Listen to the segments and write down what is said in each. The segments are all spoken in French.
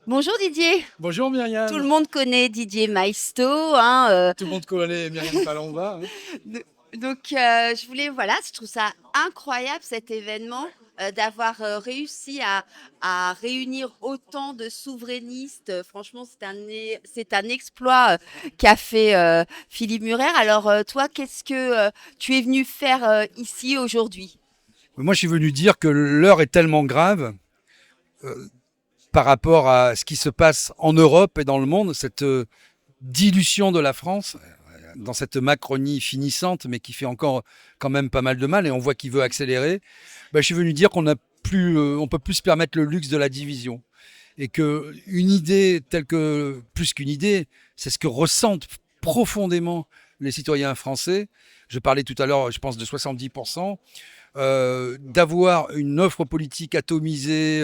Bonjour Didier. Bonjour Tout le Myriam. monde connaît Didier Maisto, hein, Tout le monde connaît Myriam Palomba, hein. de- donc je voulais, voilà, je trouve ça incroyable cet événement, d'avoir réussi à réunir autant de souverainistes. Franchement, c'est un exploit qu'a fait Philippe Murer. Alors toi, qu'est-ce que tu es venu faire ici aujourd'hui? Moi, je suis venu dire que l'heure est tellement grave euh, par rapport à ce qui se passe en Europe et dans le monde, cette dilution de la France, dans cette Macronie finissante, mais qui fait encore quand même pas mal de mal, et on voit qu'il veut accélérer. Ben, je suis venu dire on peut plus se permettre le luxe de la division, et que une idée telle que, plus qu'une idée, c'est ce que ressentent profondément les citoyens français. Je parlais tout à l'heure, je pense, de 70%. D'avoir une offre politique atomisée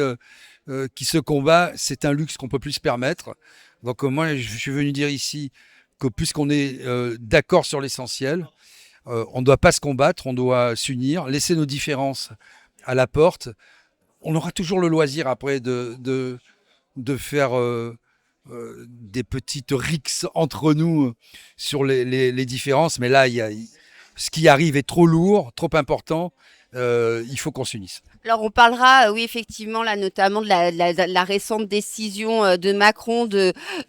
qui se combat, c'est un luxe qu'on peut plus se permettre. Donc moi, je suis venu dire ici que puisqu'on est d'accord sur l'essentiel, on ne doit pas se combattre, on doit s'unir, laisser nos différences à la porte. On aura toujours le loisir après de faire des petites rixes entre nous sur les différences, mais là, ce qui arrive est trop lourd, trop important. Il faut qu'on s'unisse. Alors, on parlera, oui, effectivement, là, notamment de la récente décision de Macron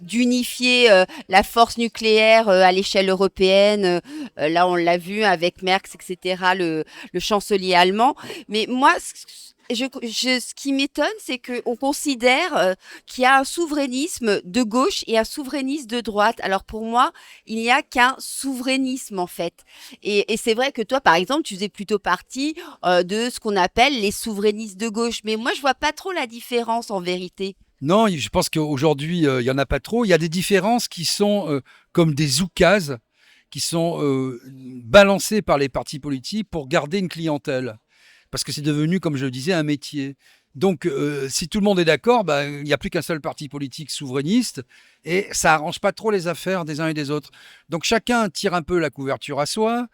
d'unifier la force nucléaire à l'échelle européenne. Là, on l'a vu avec Merz, etc., le chancelier allemand. Mais moi, ce qui m'étonne, c'est qu'on considère qu'il y a un souverainisme de gauche et un souverainisme de droite. Alors, pour moi, il n'y a qu'un souverainisme, en fait. Et c'est vrai que toi, par exemple, tu faisais plutôt partie de ce qu'on appelle les souverainistes de gauche. Mais moi, je vois pas trop la différence en vérité. Non, je pense qu'aujourd'hui, il n'y en a pas trop. Il y a des différences qui sont comme des oukases, qui sont balancées par les partis politiques pour garder une clientèle. Parce que c'est devenu, comme je le disais, un métier. Donc, si tout le monde est d'accord, bah, il n'y a plus qu'un seul parti politique souverainiste et ça arrange pas trop les affaires des uns et des autres. Donc, chacun tire un peu la couverture à soi.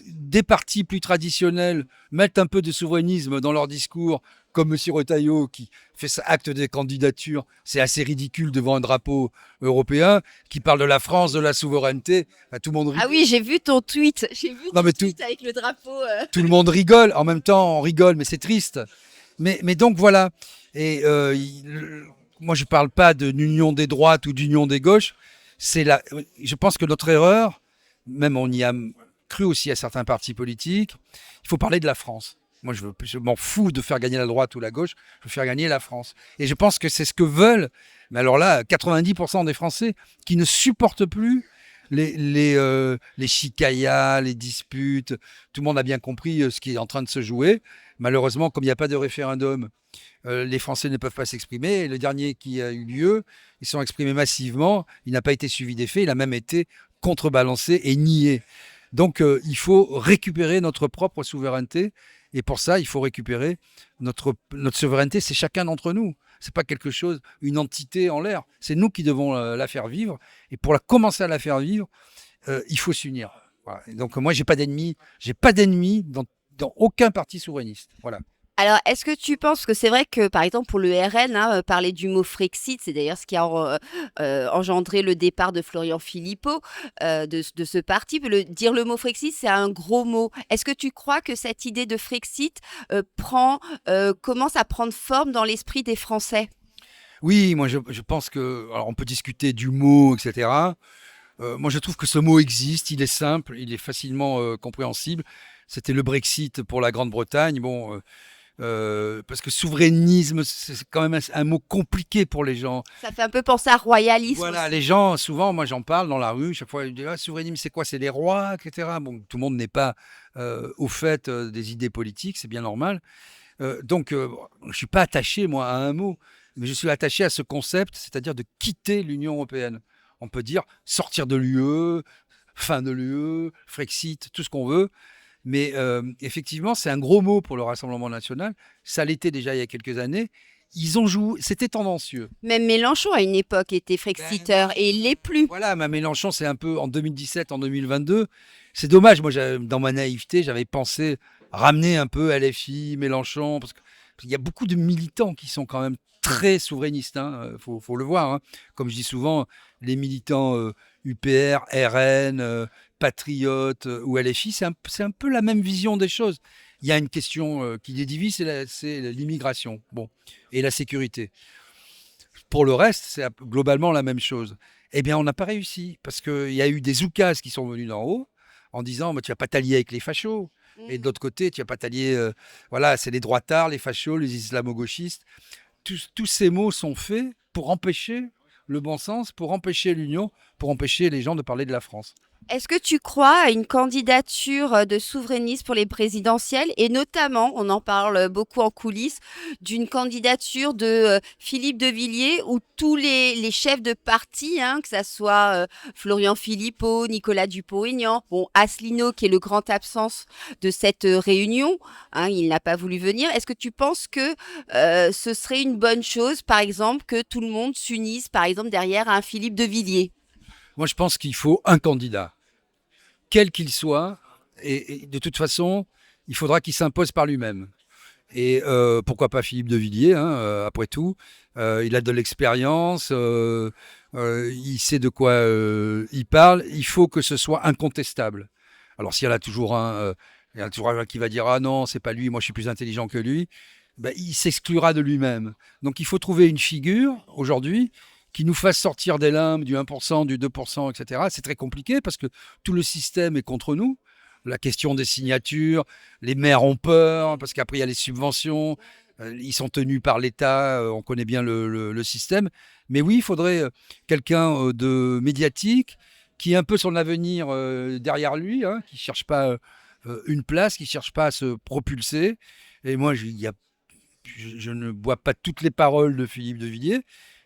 Des partis plus traditionnels mettent un peu de souverainisme dans leur discours, comme M. Retailleau qui fait sa acte de candidature, c'est assez ridicule devant un drapeau européen, qui parle de la France, de la souveraineté. Enfin, tout le monde Ah rigole. oui, j'ai vu ton tweet. J'ai vu Non, ton mais tweet avec le drapeau. tout le monde rigole. En même temps, on rigole, mais c'est triste. Mais donc voilà. Et moi, je ne parle pas d'union des droites ou d'union des gauches. Je pense que notre erreur, même on y a cru aussi à certains partis politiques, il faut parler de la France. Moi, je m'en fous de faire gagner la droite ou la gauche, je veux faire gagner la France. Et je pense que c'est ce que veulent, mais alors là, 90% des Français qui ne supportent plus les chicayas, les disputes. Tout le monde a bien compris ce qui est en train de se jouer. Malheureusement, comme il n'y a pas de référendum, les Français ne peuvent pas s'exprimer. Le dernier qui a eu lieu, ils sont exprimés massivement. Il n'a pas été suivi des faits. Il a même été contrebalancé et nié. Donc, il faut récupérer notre propre souveraineté. Et pour ça, il faut récupérer notre souveraineté. C'est chacun d'entre nous. C'est pas quelque chose, une entité en l'air. C'est nous qui devons la faire vivre. Et pour commencer à la faire vivre, il faut s'unir. Voilà. Et donc, moi, j'ai pas d'ennemis. J'ai pas d'ennemis dans aucun parti souverainiste. Voilà. Alors, est-ce que tu penses que c'est vrai que, par exemple, pour le RN, hein, parler du mot Frexit, c'est d'ailleurs ce qui a engendré le départ de Florian Philippot de ce parti. Dire le mot Frexit, c'est un gros mot. Est-ce que tu crois que cette idée de Frexit commence à prendre forme dans l'esprit des Français? Oui, moi, je pense que. Alors, on peut discuter du mot, etc. Moi, je trouve que ce mot existe. Il est simple, il est facilement compréhensible. C'était le Brexit pour la Grande-Bretagne. Bon. Parce que souverainisme, c'est quand même un mot compliqué pour les gens. Ça fait un peu penser à royalisme Voilà, les aussi. gens, souvent, moi j'en parle dans la rue, chaque fois, ils disent ah, souverainisme, c'est quoi? C'est les rois, etc. Bon, tout le monde n'est pas au fait des idées politiques, c'est bien normal. Donc, je ne suis pas attaché, moi, à un mot, mais je suis attaché à ce concept, c'est-à-dire de quitter l'Union européenne. On peut dire sortir de l'UE, fin de l'UE, Frexit, tout ce qu'on veut. Mais effectivement, c'est un gros mot pour le Rassemblement national. Ça l'était déjà il y a quelques années. Ils ont joué, c'était tendancieux. Même Mélenchon, à une époque, était Ben Frexiteur et il non. l'est plus. Voilà, ma Mélenchon, c'est un peu en 2017, en 2022. C'est dommage, moi, dans ma naïveté, j'avais pensé ramener un peu LFI, Mélenchon, parce qu'il y a beaucoup de militants qui sont quand même très souverainistes, hein, faut le voir, hein. Comme je dis souvent, les militants UPR, RN, Patriotes ou LFI, c'est un peu la même vision des choses. Il y a une question qui les divise, c'est l'immigration, bon, et la sécurité. Pour le reste, c'est globalement la même chose. Eh bien, on n'a pas réussi parce qu'il y a eu des oukases qui sont venus d'en haut en disant bah, tu vas pas t'allier avec les fachos. Et de Mmh. l'autre côté, tu vas pas t'allier. Voilà, c'est les droitards, les fachos, les islamo-gauchistes. Tous ces mots sont faits pour empêcher le bon sens, pour empêcher l'union, pour empêcher les gens de parler de la France. Est-ce que tu crois à une candidature de souverainiste pour les présidentielles et notamment, on en parle beaucoup en coulisses, d'une candidature de Philippe de Villiers où tous les chefs de parti, hein, que ça soit Florian Philippot, Nicolas Dupont-Aignan, bon, Asselineau qui est le grand absent de cette réunion, hein, il n'a pas voulu venir. Est-ce que tu penses que ce serait une bonne chose, par exemple, que tout le monde s'unisse, par exemple, derrière un Philippe de Villiers? Moi, je pense qu'il faut un candidat, quel qu'il soit, et de toute façon, il faudra qu'il s'impose par lui-même. Et pourquoi pas Philippe de Villiers, hein, après tout. Il a de l'expérience, il sait de quoi il parle. Il faut que ce soit incontestable. Alors s'il y en a toujours un, il y en a toujours un qui va dire ah non, c'est pas lui, moi je suis plus intelligent que lui, ben, il s'exclura de lui-même. Donc il faut trouver une figure aujourd'hui qui nous fasse sortir des limbes du 1%, du 2%, etc. C'est très compliqué parce que tout le système est contre nous. La question des signatures, les maires ont peur parce qu'après il y a les subventions, ils sont tenus par l'État, on connaît bien le système. Mais oui, il faudrait quelqu'un de médiatique qui ait un peu son avenir derrière lui, hein, qui ne cherche pas une place, qui ne cherche pas à se propulser. Et moi, je ne bois pas toutes les paroles de Philippe de Villiers.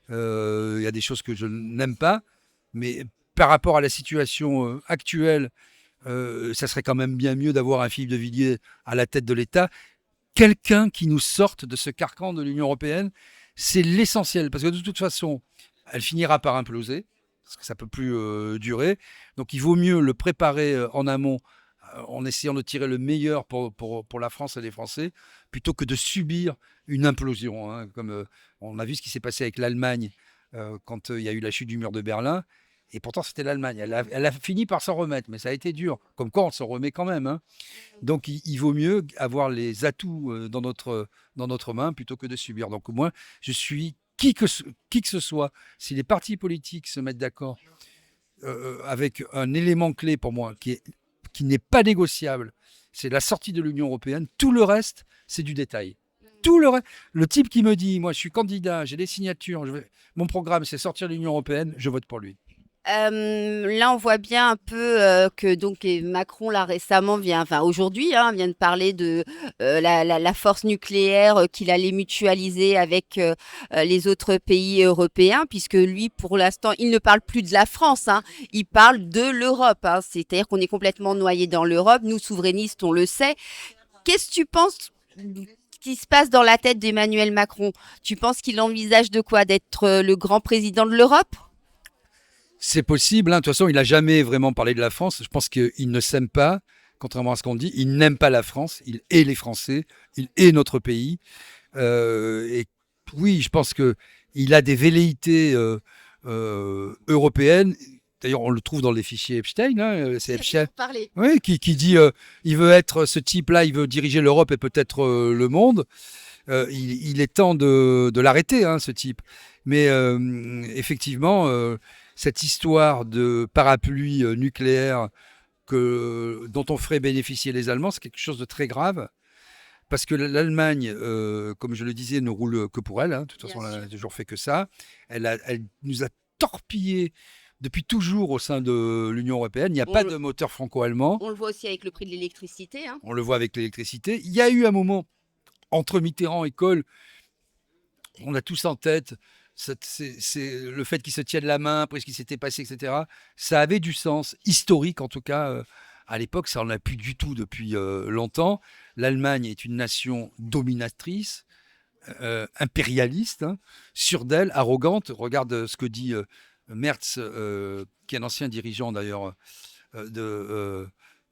Il y a des choses que je n'aime pas, mais par rapport à la situation actuelle, ça serait quand même bien mieux d'avoir un Philippe de Villiers à la tête de l'État, quelqu'un qui nous sorte de ce carcan de l'Union européenne. C'est l'essentiel, parce que de toute façon, elle finira par imploser, parce que ça ne peut plus durer. Donc il vaut mieux le préparer en amont, en essayant de tirer le meilleur pour la France et les Français, plutôt que de subir une implosion, hein, comme on a vu ce qui s'est passé avec l'Allemagne quand il y a eu la chute du mur de Berlin. Et pourtant, c'était l'Allemagne. Elle a fini par s'en remettre, mais ça a été dur. Comme quoi, on s'en remet quand même, hein. Donc, il vaut mieux avoir les atouts dans notre main plutôt que de subir. Donc, moi, je suis qui que ce soit. Si les partis politiques se mettent d'accord avec un élément clé pour moi qui n'est pas négociable, c'est la sortie de l'Union européenne. Tout le reste, c'est du détail. Tout le type qui me dit, moi, je suis candidat, j'ai des signatures, mon programme, c'est sortir de l'Union européenne, je vote pour lui. Là, on voit bien un peu que donc Macron là récemment vient, enfin aujourd'hui, hein, vient de parler de la force nucléaire qu'il allait mutualiser avec les autres pays européens, puisque lui, pour l'instant, il ne parle plus de la France, hein, il parle de l'Europe. Hein, c'est-à-dire qu'on est complètement noyé dans l'Europe. Nous, souverainistes, on le sait. Qu'est-ce que tu penses qui se passe dans la tête d'Emmanuel Macron? Tu penses qu'il envisage de quoi? D'être le grand président de l'Europe? C'est possible, hein. De toute façon, il n'a jamais vraiment parlé de la France. Je pense qu'il ne s'aime pas, contrairement à ce qu'on dit. Il n'aime pas la France. Il hait les Français. Il hait notre pays. Et oui, je pense qu'il a des velléités européennes. D'ailleurs, on le trouve dans les fichiers Epstein, hein. C'est Epstein, Parler. oui, qui dit il veut être ce type-là, il veut diriger l'Europe et peut-être le monde. Il est temps de l'arrêter, hein, ce type. Mais effectivement, cette histoire de parapluie nucléaire dont on ferait bénéficier les Allemands, c'est quelque chose de très grave. Parce que l'Allemagne, comme je le disais, ne roule que pour elle, hein. De toute façon, elle n'a toujours fait que ça. Elle nous a torpillés depuis toujours au sein de l'Union européenne. Il n'y a pas de moteur franco-allemand. On le voit aussi avec le prix de l'électricité. Hein. On le voit avec l'électricité. Il y a eu un moment entre Mitterrand et Kohl, on a tous en tête c'est le fait qu'ils se tiennent la main après ce qui s'était passé, etc. Ça avait du sens, historique en tout cas. À l'époque, ça n'en a plus du tout depuis longtemps. L'Allemagne est une nation dominatrice, impérialiste, hein, sûre d'elle, arrogante. Regarde ce que dit Merz, qui est un ancien dirigeant d'ailleurs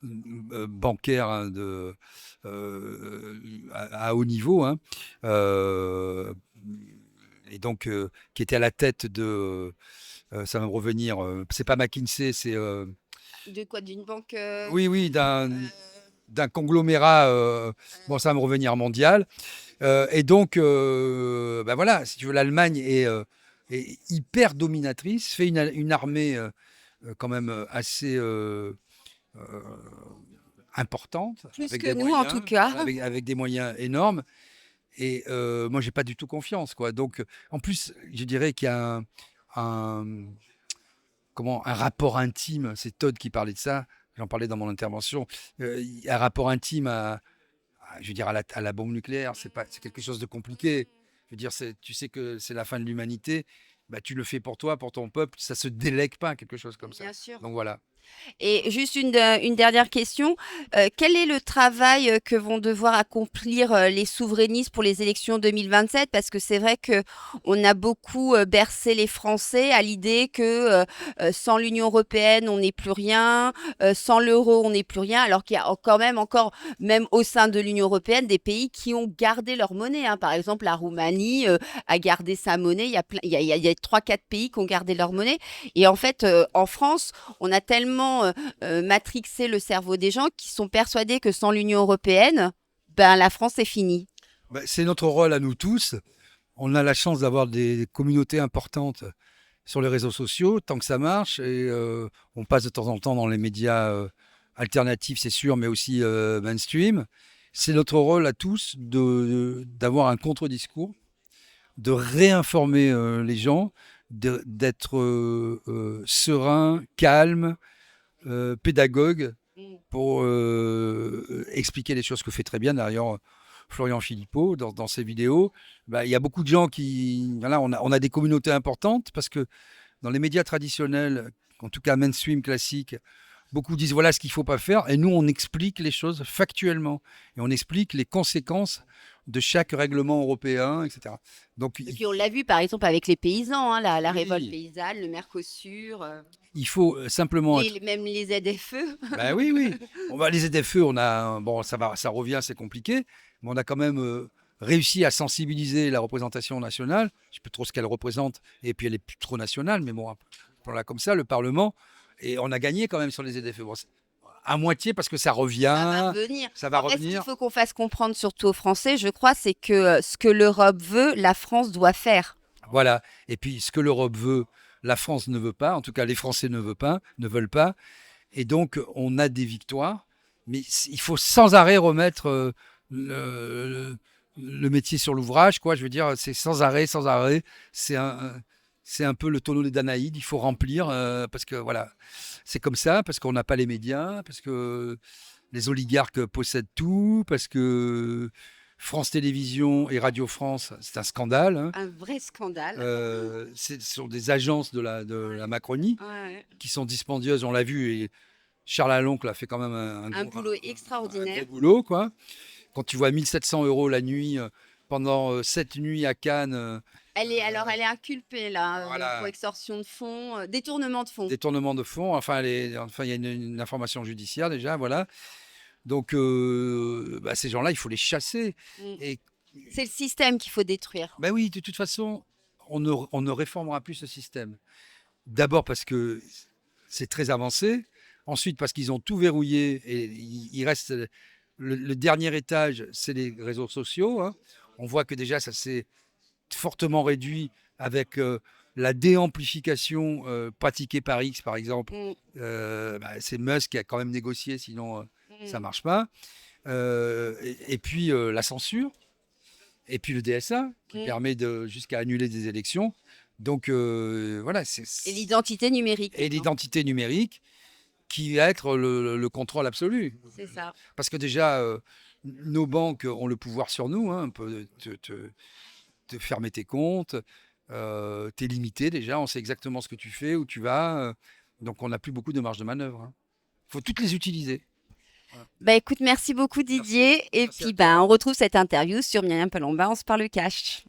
bancaire, hein, à haut niveau, hein. et donc qui était à la tête de, ça va me revenir, c'est pas McKinsey, c'est De quoi? D'une banque oui, oui, d'un conglomérat, bon, ça va me revenir mondial. Et donc, bah voilà, si tu veux, l'Allemagne est hyper dominatrice, fait une armée quand même assez euh, importante, plus avec que des nous, en moyens, tout cas. avec des moyens énormes. Et moi, j'ai pas du tout confiance, quoi. Donc, en plus, je dirais qu'il y a un- comment, un rapport intime. C'est Todd qui parlait de ça. J'en parlais dans mon intervention. Il y a un rapport intime je veux dire, à la bombe nucléaire. C'est quelque chose de compliqué. Je veux dire, tu sais que c'est la fin de l'humanité. Bah, tu le fais pour toi, pour ton peuple. Ça se délègue pas, quelque chose comme ça. Bien sûr. Donc voilà. Et juste une dernière question. Quel est le travail que vont devoir accomplir les souverainistes pour les élections 2027? Parce que c'est vrai que on a beaucoup bercé les Français à l'idée que sans l'Union européenne, on n'est plus rien, sans l'euro, on n'est plus rien, alors qu'il y a quand même encore, même au sein de l'Union européenne, des pays qui ont gardé leur monnaie, hein. Par exemple, la Roumanie a gardé sa monnaie. Il y a 3-4 pays qui ont gardé leur monnaie. Et en fait, en France, on a tellement matrixé le cerveau des gens qui sont persuadés que sans l'Union européenne, ben, la France est finie. Bah, c'est notre rôle à nous tous. On a la chance d'avoir des communautés importantes sur les réseaux sociaux, tant que ça marche. Et on passe de temps en temps dans les médias alternatifs, c'est sûr, mais aussi mainstream. C'est notre rôle à tous d'avoir un contre-discours, de réinformer les gens, d'être serein, calme, pédagogue Mm. pour expliquer les choses que fait très bien d'ailleurs Florian Philippot dans ses vidéos. Bah, il y a beaucoup de gens qui... Voilà, on a des communautés importantes parce que dans les médias traditionnels, en tout cas mainstream classique, beaucoup disent voilà ce qu'il ne faut pas faire et nous on explique les choses factuellement et on explique les conséquences de chaque règlement européen, etc. Donc Et puis on l'a vu par exemple avec les paysans, hein, la révolte oui, paysanne, le Mercosur, il faut simplement être... même les ZFE. Ben oui, oui. On va les ZFE, on a bon, ça revient, c'est compliqué, mais on a quand même réussi à sensibiliser la représentation nationale. Je ne sais plus trop ce qu'elle représente, et puis elle est plus trop nationale, mais bon, là comme ça, le Parlement, et on a gagné quand même sur les ZFE. Bon, à moitié parce que ça Ça va revient, revenir. ça va En fait, ce qu'il revenir. faut qu'on fasse comprendre surtout aux Français, je crois, c'est que ce que l'Europe veut, la France doit faire. Voilà. Et puis ce que l'Europe veut, la France ne veut pas. En tout cas, les Français ne veulent pas. Et donc, on a des victoires, mais il faut sans arrêt remettre le, le métier sur l'ouvrage, quoi. Je veux dire, c'est sans arrêt, sans arrêt. C'est un peu le tonneau des Danaïdes. Il faut remplir parce que voilà, c'est comme ça, parce qu'on n'a pas les médias, parce que les oligarques possèdent tout, parce que France Télévisions et Radio France, c'est un scandale, hein. Un vrai scandale. Ce sont des agences de la Macronie Ouais. qui sont dispendieuses, on l'a vu, et Charles Aloncle a fait quand même Un boulot un gros extraordinaire. boulot, quoi. Quand tu vois 1700 euros la nuit, pendant 7 nuits à Cannes, Elle est inculpée là pour voilà, extorsion de fonds, détournement de fonds. détournement de fonds, enfin, enfin il y a une information judiciaire déjà, voilà. Donc, bah, ces gens-là, il faut les chasser. Mm. Et C'est le système qu'il faut détruire. bah oui, de toute façon, on ne réformera plus ce système. D'abord parce que c'est très avancé. Ensuite, parce qu'ils ont tout verrouillé et il reste le dernier étage, c'est les réseaux sociaux, hein. On voit que déjà, ça s'est fortement réduit avec la déamplification pratiquée par X, par exemple. Mm, Bah, c'est Musk qui a quand même négocié, sinon ça ne mm. marche pas. Et puis la censure, et puis le DSA, qui Mm. permet jusqu'à annuler des élections. Donc voilà, Et l'identité numérique et maintenant. l'identité numérique qui va être le contrôle absolu. C'est ça. Parce que déjà, nos banques ont le pouvoir sur nous, hein, on peut te fermer tes comptes, t'es limité déjà, on sait exactement ce que tu fais, où tu vas, donc on n'a plus beaucoup de marge de manœuvre, hein. Il faut toutes les utiliser. Voilà. Bah écoute, merci beaucoup Merci. Didier. Et Merci à puis toi. bah, on retrouve cette interview sur Myriam Palomba, on se parle cash.